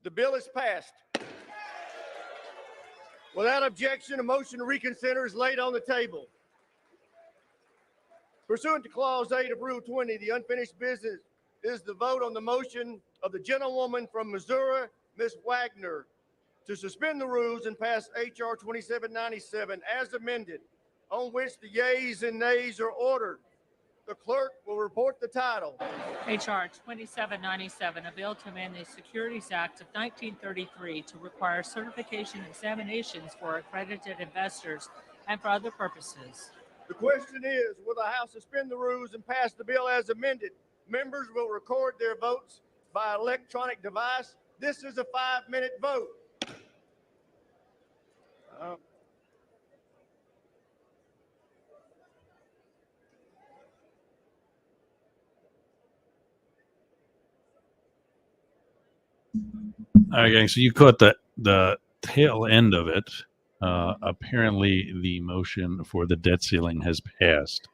The bill is passed. Without objection, a motion to reconsider is laid on the table. Pursuant to Clause 8 of Rule 20, the unfinished business is the vote on the motion of the gentlewoman from Missouri, Ms. Wagner, to suspend the rules and pass H.R. 2797 as amended, on which the yeas and nays are ordered. The clerk will report the title. H.R. 2797, a bill to amend the Securities Act of 1933 to require certification examinations for accredited investors and for other purposes. The question is, will the House suspend the rules and pass the bill as amended? Members will record their votes by electronic device. This is a 5-minute vote. All right, gang. So you caught the tail end of it. Apparently, the motion for the debt ceiling has passed.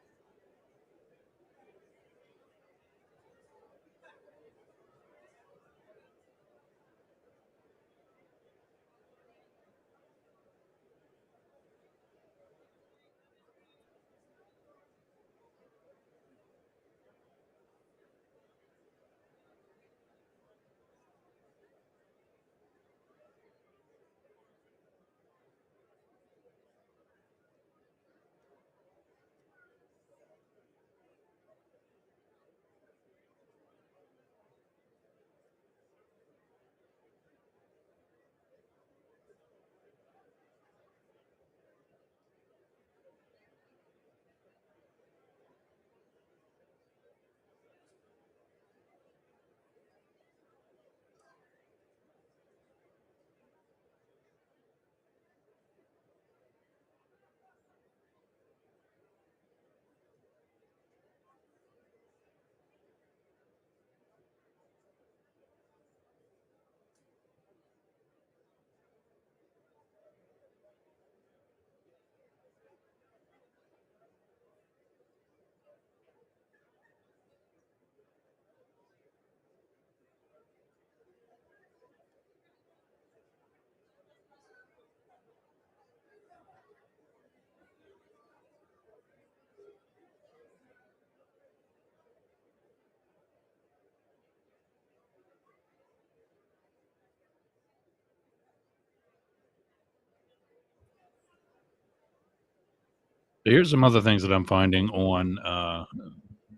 Here's some other things that I'm finding on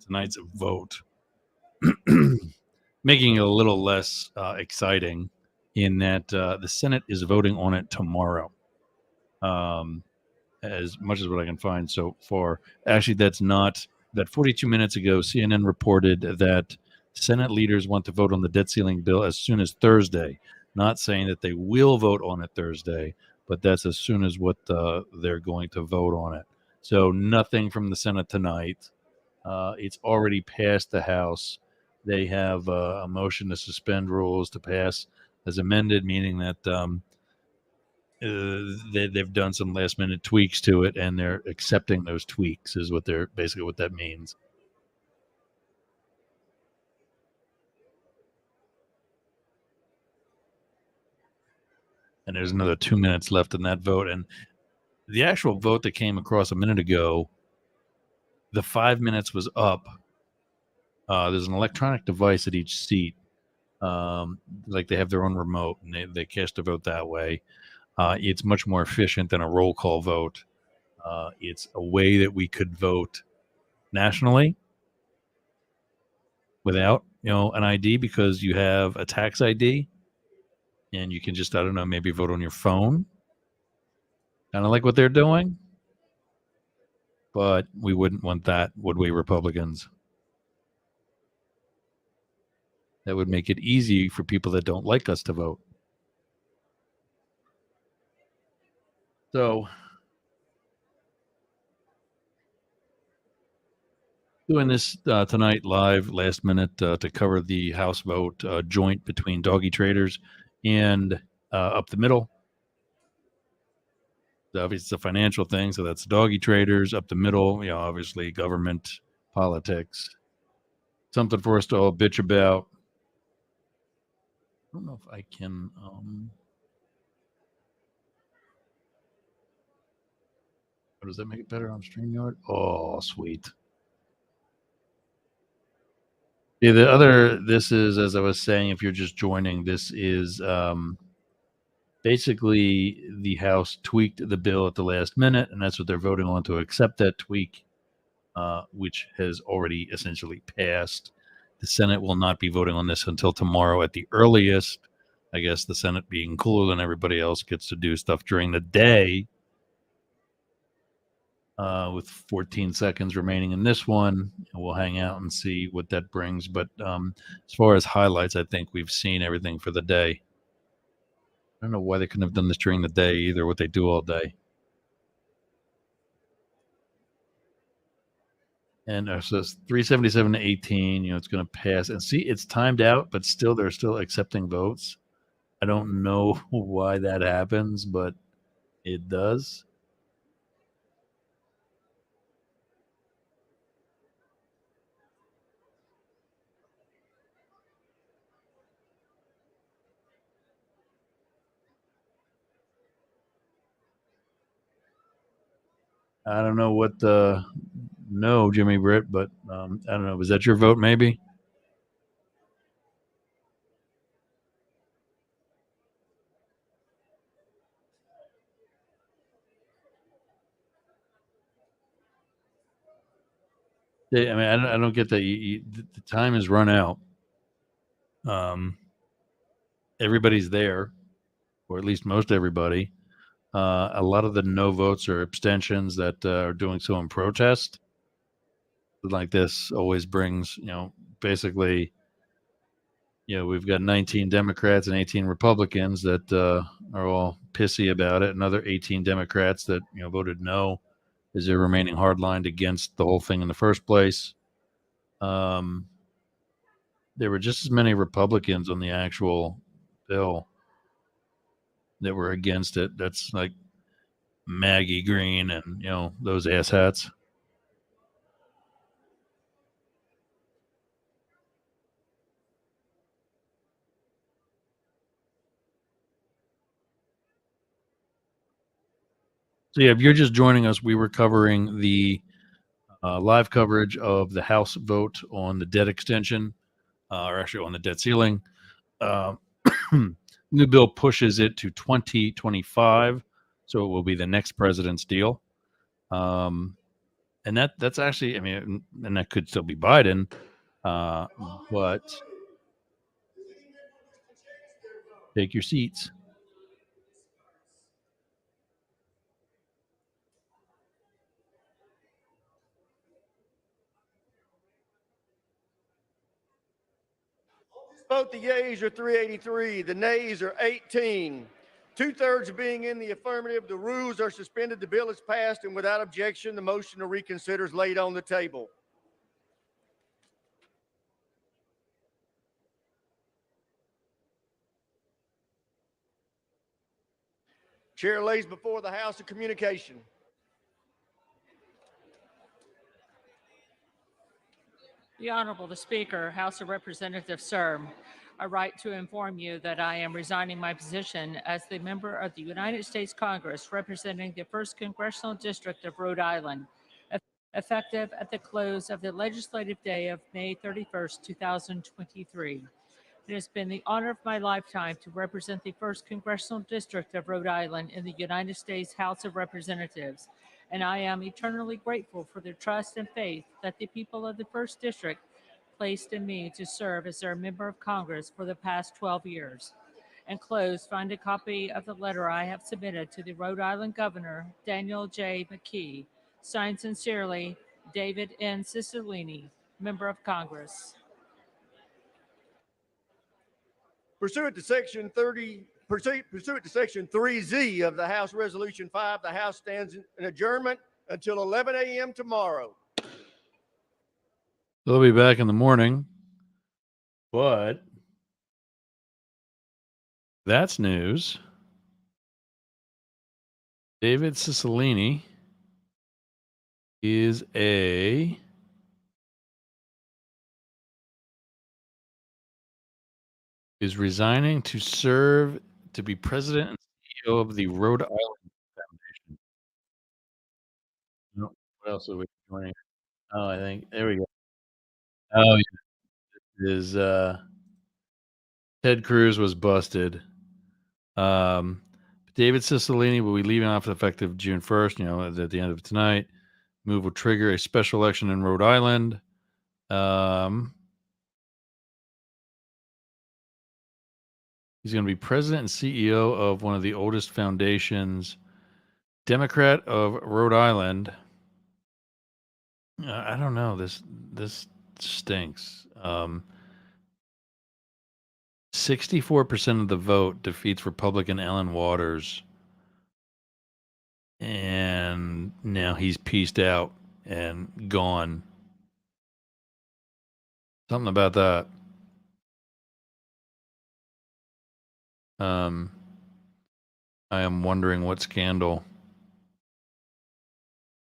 tonight's vote, making it a little less exciting in that the Senate is voting on it tomorrow, as much as what I can find so far. Actually, that's not that 42 minutes ago, CNN reported that Senate leaders want to vote on the debt ceiling bill as soon as Thursday, not saying that they will vote on it Thursday, but that's as soon as what they're going to vote on it. So nothing from the Senate tonight. It's already passed the House. They have a motion to suspend rules to pass as amended, meaning that they've done some last minute tweaks to it, and they're accepting those tweaks is what they're basically what that means. And there's another 2 minutes left in that vote. And the actual vote that came across a minute ago, the 5 minutes was up. There's an electronic device at each seat. Like they have their own remote, and they cast a vote that way. It's much more efficient than a roll call vote. It's a way that we could vote nationally without, an ID, because you have a tax ID, and you can just, I don't know, maybe vote on your phone. Kind of like what they're doing. But we wouldn't want that, would we, Republicans? That would make it easy for people that don't like us to vote. So, doing this tonight live, last minute, to cover the House vote joint between Doggy Traders and Up the Middle. Obviously, it's a financial thing, so that's Doggy Traders. Up the Middle, obviously government, politics. Something for us to all bitch about. don't know if I can. Does that make it better on StreamYard? Oh, sweet. Yeah, this is, as I was saying, if you're just joining, this is basically the House tweaked the bill at the last minute, and that's what they're voting on, to accept that tweak, which has already essentially passed. The Senate will not be voting on this until tomorrow at the earliest. I guess the Senate, being cooler than everybody else, gets to do stuff during the day. With 14 seconds remaining in this one, we'll hang out and see what that brings. But as far as highlights, I think we've seen everything for the day. I don't know why they couldn't have done this during the day either, what they do all day. And so it's 377 to 18. It's going to pass. And see, it's timed out, but still, they're still accepting votes. I don't know why that happens, but it does. I don't know what the no, Jimmy Britt, but I don't know. Was that your vote? Maybe. I mean, I don't get that. The time has run out. Everybody's there, or at least most everybody. A lot of the no votes or abstentions that are doing so in protest. Like this always brings, basically, we've got 19 Democrats and 18 Republicans that are all pissy about it. Another 18 Democrats that, voted no, is they're remaining hardlined against the whole thing in the first place. There were just as many Republicans on the actual bill that were against it. That's like Maggie Green and, those asshats. So yeah, if you're just joining us, we were covering the live coverage of the House vote on the debt extension, or actually on the debt ceiling. New bill pushes it to 2025, so it will be the next president's deal. And that's actually, I mean, and that could still be Biden, but take your seats. Vote the yeas are 383, the nays are 18. Two-thirds being in the affirmative, the rules are suspended, the bill is passed, and without objection, the motion to reconsider is laid on the table. Chair lays before the House a communication. The Honorable the Speaker, House of Representatives, sir. I write to inform you that I am resigning my position as the member of the United States Congress representing the 1st Congressional District of Rhode Island, effective at the close of the legislative day of May 31st, 2023. It has been the honor of my lifetime to represent the 1st Congressional District of Rhode Island in the United States House of Representatives, and I am eternally grateful for the trust and faith that the people of the 1st District placed in me to serve as their member of Congress for the past 12 years. Enclosed, find a copy of the letter I have submitted to the Rhode Island Governor, Daniel J. McKee. Signed sincerely, David N. Cicilline, Member of Congress. Pursuant to Section 3Z of the House Resolution 5, the House stands in adjournment until 11 a.m. tomorrow. They'll be back in the morning, but that's news. David Cicilline is a is resigning to serve to be president and CEO of the Rhode Island Foundation. No, what else are we joining? Oh, I think there we go. Oh, yeah, is Ted Cruz was busted. Um, David Cicilline will be leaving office effective June 1st. You know, at the end of tonight. Move will trigger a special election in Rhode Island. He's going to be president and CEO of one of the oldest foundations, Democrat of Rhode Island. I don't know. This stinks. 64% of the vote defeats Republican Ellen Waters, and now he's pieced out and gone. Something about that. I am wondering what scandal.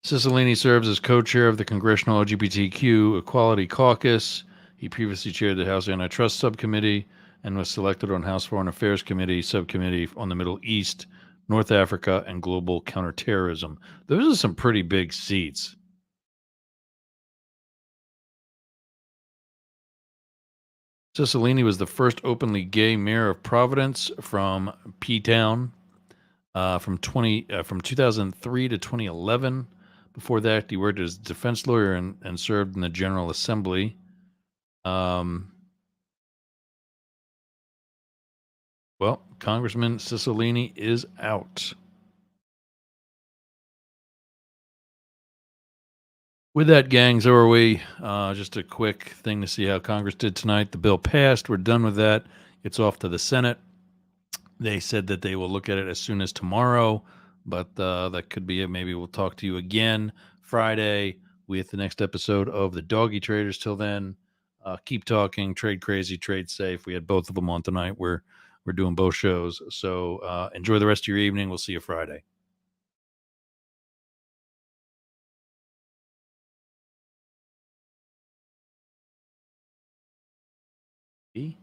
Cicilline serves as co-chair of the Congressional LGBTQ Equality Caucus. He previously chaired the House Antitrust Subcommittee and was selected on House Foreign Affairs Committee Subcommittee on the Middle East, North Africa, and Global Counterterrorism. Those are some pretty big seats. Cicilline was the first openly gay mayor of Providence from P-Town from 2003 to 2011. Before that, he worked as a defense lawyer and served in the General Assembly. Well, Congressman Cicilline is out. With that, gang, so are we. Just a quick thing to see how Congress did tonight. The bill passed. We're done with that. It's off to the Senate. They said that they will look at it as soon as tomorrow, but that could be it. Maybe we'll talk to you again Friday with the next episode of the Doggy Traders. Till then, keep talking, trade crazy, trade safe. We had both of them on tonight. We're doing both shows. So enjoy the rest of your evening. We'll see you Friday. E?